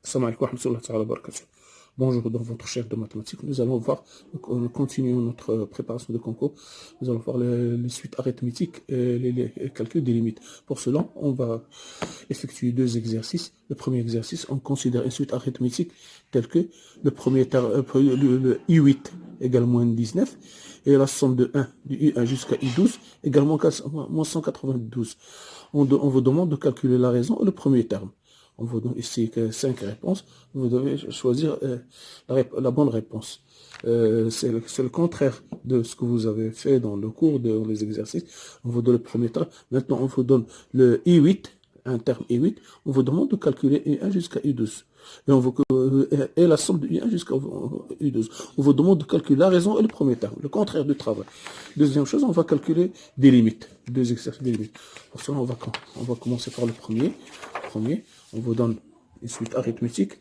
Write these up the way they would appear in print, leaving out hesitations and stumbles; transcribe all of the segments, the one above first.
Salam alaikum wa rahmatullahi wa barakatuh. Bonjour, dans votre chef de mathématiques, nous allons voir, nous continuons notre préparation de concours, nous allons voir les suites arithmétiques et les calculs des limites. Pour cela, on va effectuer deux exercices. Le premier exercice, on considère une suite arithmétique telle que le premier le I8 égale moins 19 et la somme de 1 du I1 jusqu'à I12 égale moins 192. On vous demande de calculer la raison et le premier terme. On vous donne ici 5 réponses. Vous devez choisir la bonne réponse. C'est le contraire de ce que vous avez fait dans le cours, dans les exercices. On vous donne le premier terme. Maintenant, on vous donne le I8, un terme I8. On vous demande de calculer I1 jusqu'à I12. Et la somme de I1 jusqu'à I12. On vous demande de calculer la raison et le premier terme, le contraire du travail. Deuxième chose, on va calculer des limites. Deux exercices des limites. Pour cela, on va commencer par le premier. On vous donne une suite arithmétique,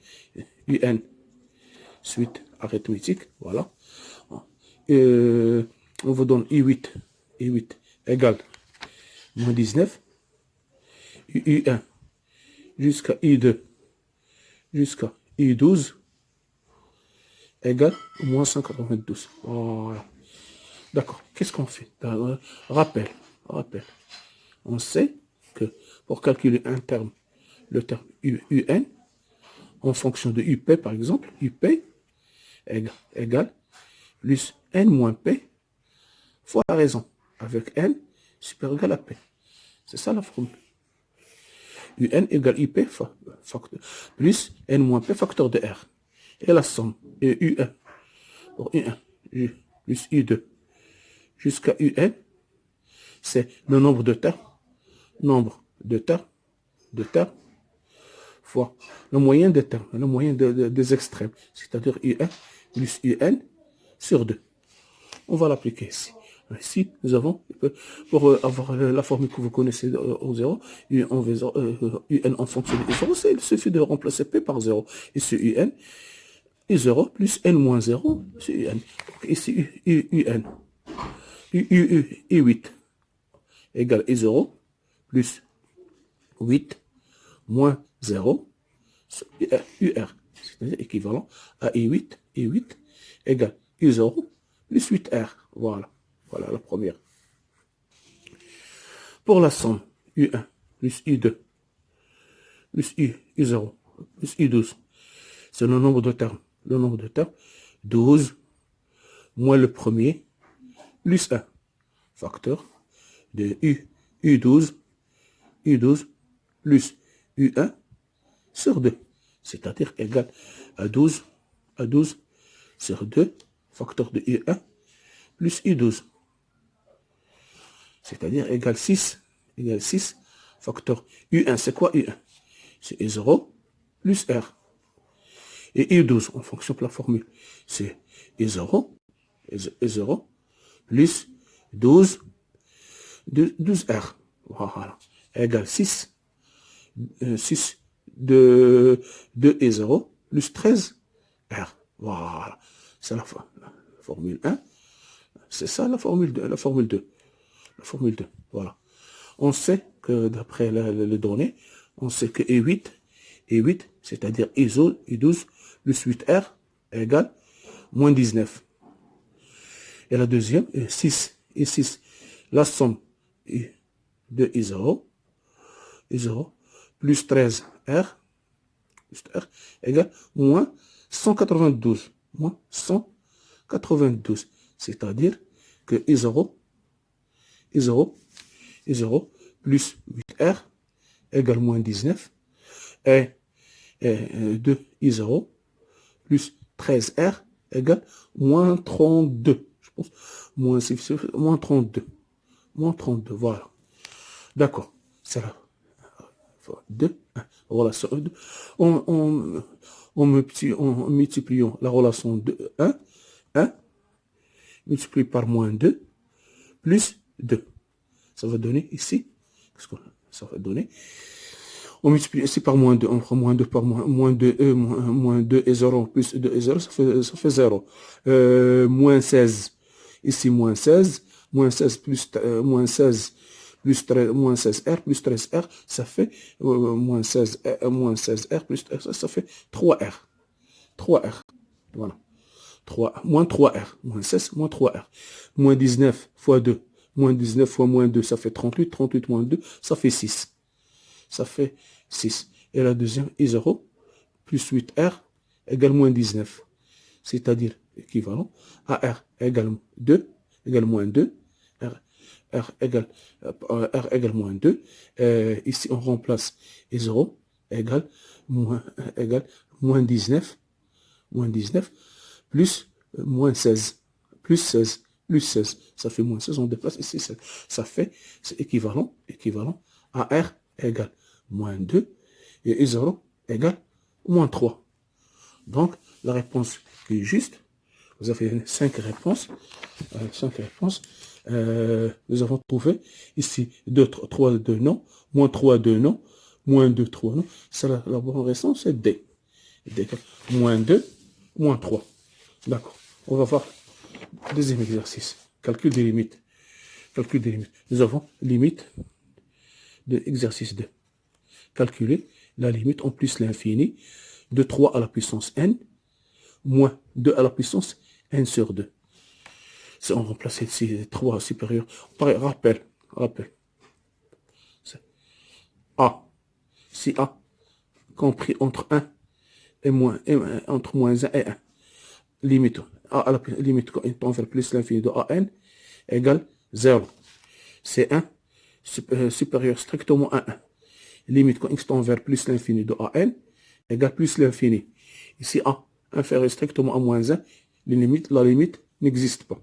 UN, suite arithmétique, voilà. Et on vous donne I8 égale moins 19, I1 jusqu'à I2, jusqu'à I12 égale moins 192. Voilà. D'accord, qu'est-ce qu'on fait? Rappel. On sait que pour calculer un terme, le terme UN, en fonction de UP par exemple, UP égale plus N moins P fois la raison, avec N supérieur égal à P. C'est ça la formule. UN égale IP plus N moins P facteur de R. Et la somme, UN, pour UN plus U2 jusqu'à UN, c'est le nombre de termes, fois le moyen des termes, le moyen des extrêmes, c'est-à-dire UN plus UN sur 2. On va l'appliquer ici. Ici, nous avons, pour avoir la formule que vous connaissez au 0, UN en fonction de 0, il suffit de remplacer P par 0. Ici, UN, I0 plus N moins 0, c'est UN. Donc, ici, UN, I8 égale I0 plus 8 moins 0 UR, c'est-à-dire équivalent à I8 égale I0 plus 8R. Voilà la première. Pour la somme U1 plus U2 plus U0 plus U12, c'est le nombre de termes. 12 moins le premier plus 1, facteur de U12 plus U1 sur 2, c'est-à-dire égal à 12 sur 2, facteur de U1 plus U12, c'est-à-dire égal 6, facteur U1, c'est quoi U1? C'est U0 plus R. Et U12, en fonction de la formule, c'est U0 plus 12R. Voilà, égal 6 de E0 plus 13R. Voilà, c'est la formule 1. C'est ça la formule 2. La formule 2. Voilà. On sait que d'après les données, on sait que E8, c'est-à-dire I12 plus 8R égale moins 19. Et la deuxième, 6, la somme de I0 plus 13R égale moins 192. C'est-à-dire que I0 plus 8R égale moins 19 et de I0 plus 13R égale moins 32. Je pense moins 32. Voilà. D'accord. C'est là. 2, 1. Relation 2. En multipliant la relation de 1 multiplié par moins 2 plus 2. Ça va donner ici. Qu'est-ce que ça va donner? On multiplie ici par moins 2. On prend moins 2 par moins 2 moins 2 et 0 plus 2 et 0, ça fait 0. Moins 16. Ici, moins 16. Moins 16 plus plus 13, moins 16R, plus 13R, ça fait moins 16R, plus 13R, ça fait 3R. 3R. Voilà. 3, moins 3R. Moins 16, moins 3R. Moins 19 fois 2. Moins 19 fois moins 2, ça fait 38. 38 moins 2, ça fait 6. Ça fait 6. Et la deuxième est 0. Plus 8R égale moins 19. C'est-à-dire équivalent à R égale 2, égale moins 2. R égale moins 2. Ici, on remplace 0 égale moins 19. Moins 19 plus moins 16. Plus 16. Plus 16. Ça fait moins 16. On déplace ici 16. Ça fait, c'est équivalent à R égale moins 2 et 0 égale moins 3. Donc, la réponse qui est juste, vous avez 5 réponses. 5 réponses. Nous avons trouvé ici 3, 2 non, moins 3, 2 non, moins 2, 3 non. Ça, la bonne réponse, c'est D. D. Moins 2, moins 3. D'accord. On va voir le deuxième exercice. Calcul des limites. Calcul des limites. Nous avons limite de exercice 2. Calculer la limite en plus l'infini de 3 à la puissance n moins 2 à la puissance n sur 2. Si on remplace ici 3 supérieur, rappel. A. Si A compris entre 1 et entre moins 1 et 1. Limite A à la limite quand on fait plus l'infini de AN égale 0. C'est 1 supérieur strictement à 1. Limite quand x tend vers plus l'infini de AN égale plus l'infini. Ici A inférieur strictement à moins 1, la limite n'existe pas.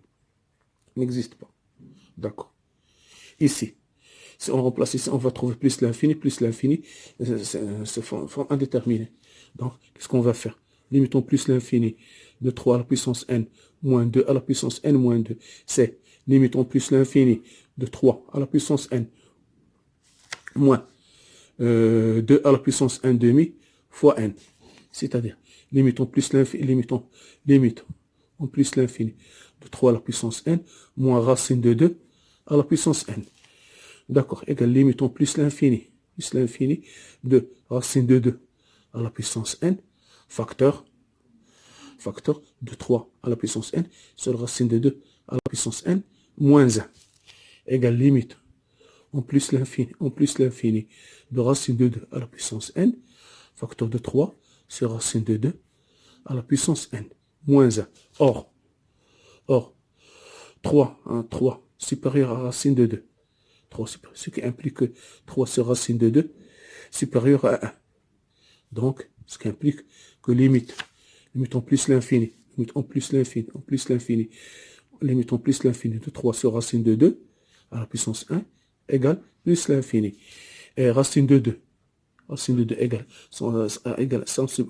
N'existe pas. D'accord. Ici, si on remplace ici, on va trouver plus l'infini, c'est forme indéterminée. Donc, qu'est-ce qu'on va faire? Limitons plus l'infini de 3 à la puissance n moins 2 à la puissance n moins 2. C'est limitons plus l'infini de 3 à la puissance n moins 2 à la puissance n demi fois n. C'est-à-dire, limitons plus l'infini, limitons en plus l'infini de 3 à la puissance n moins racine de 2 à la puissance n. D'accord, égal, limitons plus l'infini de racine de 2 à la puissance n, facteur de 3 à la puissance n sur racine de 2 à la puissance n moins 1, égal, limite en plus l'infini de racine de 2 à la puissance n, facteur de 3 sur racine de 2 à la puissance n, moins 1. Or 3 supérieur à racine de 2. 3 supérieur, ce qui implique que 3 sur racine de 2 supérieur à 1. Donc, ce qui implique que limite en plus l'infini de 3 sur racine de 2 à la puissance 1 égale plus l'infini. Et racine de 2 égale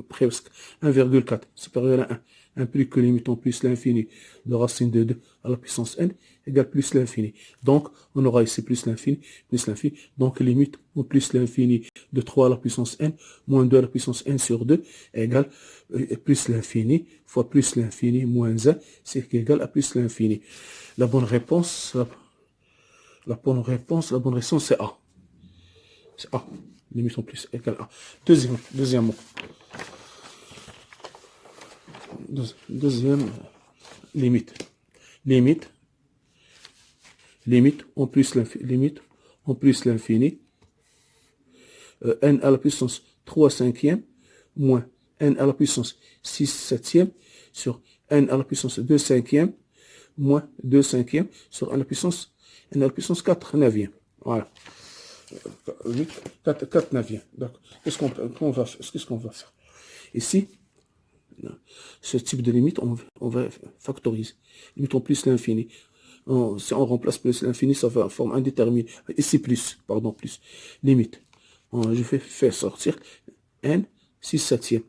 presque 1,4 supérieur à 1 implique que limitons plus l'infini de racine de 2 à la puissance n égale plus l'infini. Donc, on aura ici plus l'infini. Donc, limite plus l'infini de 3 à la puissance n moins 2 à la puissance n sur 2 égale plus l'infini fois plus l'infini moins 1, c'est égal à plus l'infini. La bonne réponse, c'est A. C'est A. Limite en plus égale A. Deuxièmement. Deuxième limite. Limite en plus l'infini n à la puissance 3 cinquième moins n à la puissance 6 septième sur n à la puissance 2 cinquième moins 2 cinquième sur n à la puissance 4 neuvième. Voilà. 4 neuvième. Donc, qu'est-ce qu'on va faire? Ici, ce type de limite, on va factoriser. Limitons plus l'infini. Si on remplace plus l'infini, ça va en forme indéterminée. Ici, plus. Limite. Je vais faire sortir n 6 septième.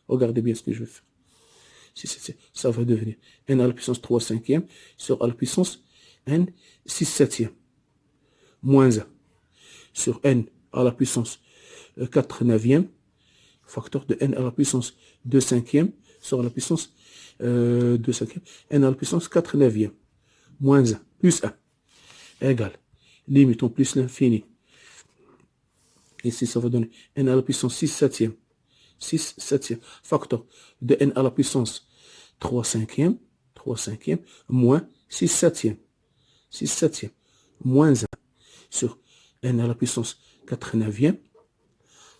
Regardez bien ce que je vais faire. 6 septième. Ça va devenir n à la puissance 3 cinquième sur à la puissance n 6 septième. Moins 1 sur n à la puissance 4 neuvième. Facteur de n à la puissance 2 cinquième sur la puissance 2 cinquième, n à la puissance 4 neuvième, moins 1, plus 1, égale. limite en plus l'infini. Ici, ça va donner n à la puissance 6 septième. 6 septième. Facteur de n à la puissance 3 cinquième. 3 cinquième. Moins 6 septième. 6 septième. Moins 1 sur n à la puissance 4 neuvième.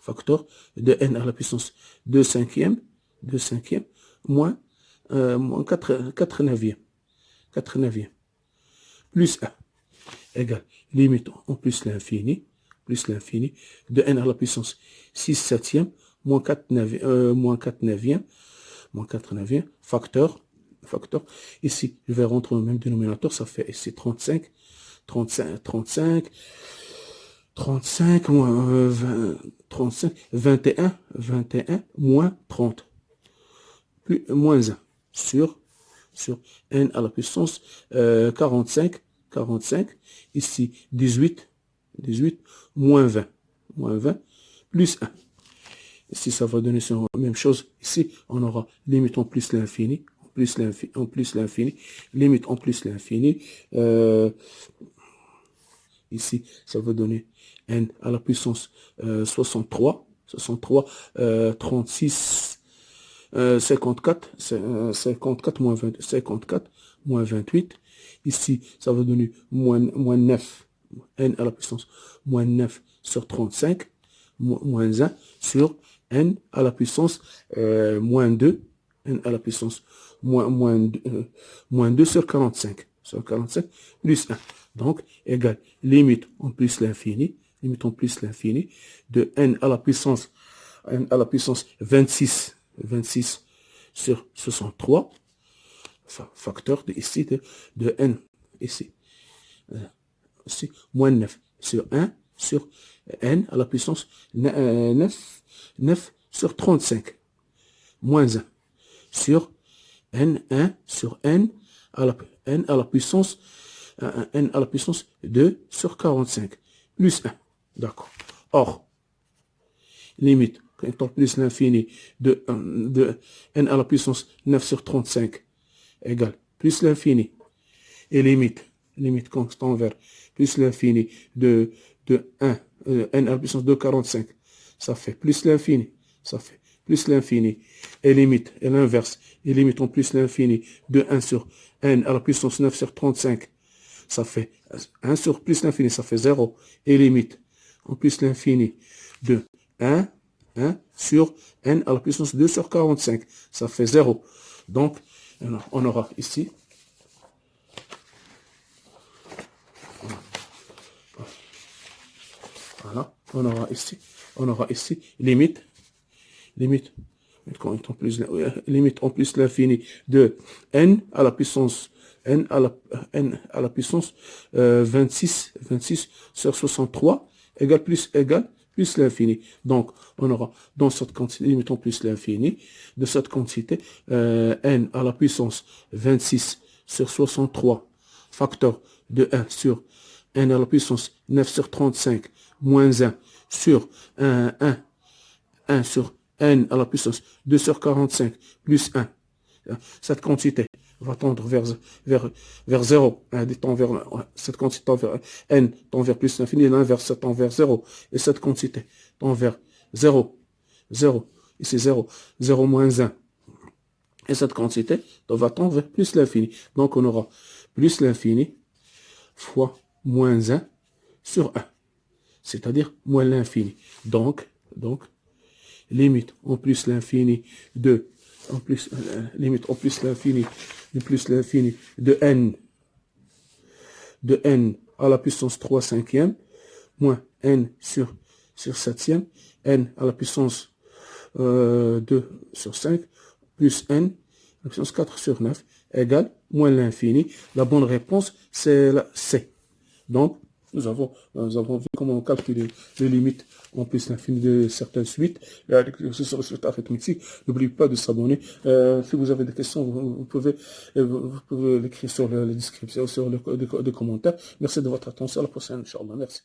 Facteur de n à la puissance 2 cinquième. 2 cinquième. Moins 4 neuvième. 4 neuvième. Plus 1 égale limite en plus l'infini de n à la puissance 6 septième moins 4 neuvième, facteur, ici je vais rentrer au même dénominateur, ça fait ici 35 moins 21 moins 30 moins 1 sur n à la puissance 45, ici 18 moins 20 plus 1. Ici, ça va donner la même chose. Ici, on aura limite en plus l'infini, limite en plus l'infini. Ici, ça va donner n à la puissance 63, 36, 54 moins 28. Ici, ça va donner moins 9, n à la puissance moins 9 sur 35, moins 1 sur n à la puissance moins 2, n à la puissance moins 2 sur 45, plus 1. Donc, égale limite en plus l'infini, de n à la puissance 26 sur 63, facteur de ici de n, ici, moins 9 sur 1 sur n à la puissance 9 sur 35, moins 1 sur n1 sur n à la puissance 2 sur 45, plus 1. D'accord. Or, limite, étant plus l'infini de n à la puissance 9 sur 35 égale plus l'infini. Et limite constant vers plus l'infini de 1, n à la puissance de 45, ça fait plus l'infini. Et limite, et l'inverse, et limite en plus l'infini de 1 sur n à la puissance 9 sur 35, ça fait 1 sur plus l'infini, ça fait 0. Et limite en plus l'infini de 1 sur n à la puissance 2 sur 45, ça fait 0. Donc, on aura ici, voilà, on aura ici limite en plus l'infini de n à la puissance 26 sur 63 égale plus l'infini. Donc, on aura dans cette quantité, limite en plus l'infini de cette quantité, n à la puissance 26 sur 63, facteur de 1 sur n à la puissance 9 sur 35, moins 1 sur 1 sur n à la puissance 2 sur 45, plus 1. Cette quantité va tendre vers 0. Cette quantité tend vers n tend vers plus l'infini, l'inverse tend vers 0. Et cette quantité tend vers 0. Ici 0 moins 1. Et cette quantité va tendre vers plus l'infini. Donc on aura plus l'infini fois moins 1 sur 1. C'est-à-dire moins l'infini. Donc, limite en plus l'infini de n à la puissance 3 cinquième moins n sur septième, n à la puissance 2 sur 5 plus n à la puissance 4 sur 9 égale moins l'infini. La bonne réponse, c'est la C. Donc, nous avons vu comment on calcule les limites en plus l'infini de certaines suites. Sur la suite arithmétique, n'oubliez pas de s'abonner. Si vous avez des questions, vous pouvez l'écrire sur la description, sur les commentaires. Merci de votre attention. À la prochaine, Inch'Allah. Merci.